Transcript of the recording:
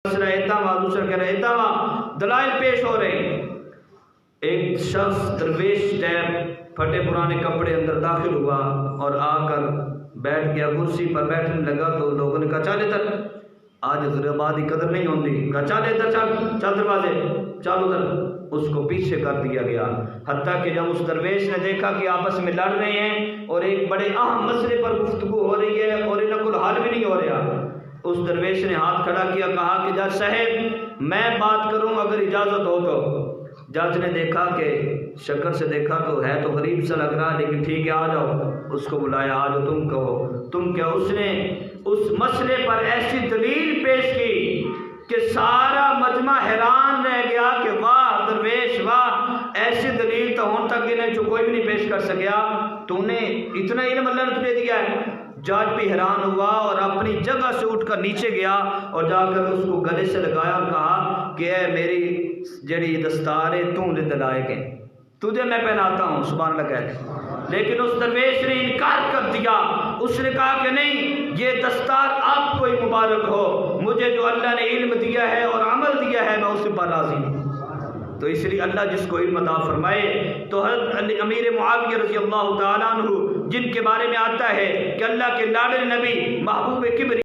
دوسرا کہہ رہا ہے دلائل پیش ہو رہے ہیں. ایک شخص درویش ٹیپ پھٹے پرانے کپڑے اندر داخل ہوا اور آ کر بیٹھ گیا, کرسی پر بیٹھنے لگا تو لوگوں نے کہا چل ادھر, آج غربا کی قدر نہیں ہوتی, کہا چل ادھر, چل دروازے چل ادھر. اس کو پیچھے کر دیا گیا, حتیٰ کہ جب اس درویش نے دیکھا کہ آپس میں لڑ رہے ہیں اور ایک بڑے اہم مسئلے پر گفتگو ہو رہی ہے اور ان کو حل بھی نہیں ہو رہا, اس درویش نے ہاتھ کھڑا کیا, کہا کہ جج صاحب میں بات کروں اگر اجازت ہو تو. جج نے دیکھا کہ شکل سے دیکھا تو ہے تو غریب سا لگ رہا, لیکن ٹھیک ہے آ جاؤ. اس کو بلایا, آ جاؤ تم کہو تم کیا. اس نے اس مسئلے پر ایسی دلیل پیش کی کہ سارا مجمع حیران رہ گیا کہ واہ درویش واہ, ایسی دلیل تو ہون تک انہیں جو کوئی بھی نہیں پیش کر سکیا, تو نے اتنا علم اللہ نے تجھے دیا ہے. جج بھی حیران ہوا اور اپنی جگہ سے اٹھ کر نیچے گیا اور جا کر اس کو گلے سے لگایا اور کہا کہ اے میری جڑی دستار ہے تو نے دلائے گئے, تجھے میں پہناتا ہوں. سبحان اللہ کہتے. لیکن اس درویش نے انکار کر دیا. اس نے کہا کہ نہیں, یہ دستار آپ کو ہی مبارک ہو, مجھے جو اللہ نے علم دیا ہے اور عمل دیا ہے میں اس پر راضی ہوں. تو اس لیے اللہ جس کو علم عطا فرمائے. تو حضرت امیر معاویہ رضی اللہ تعالیٰ عنہ جن کے بارے میں آتا ہے کہ اللہ کے لاڈل نبی محبوب کبر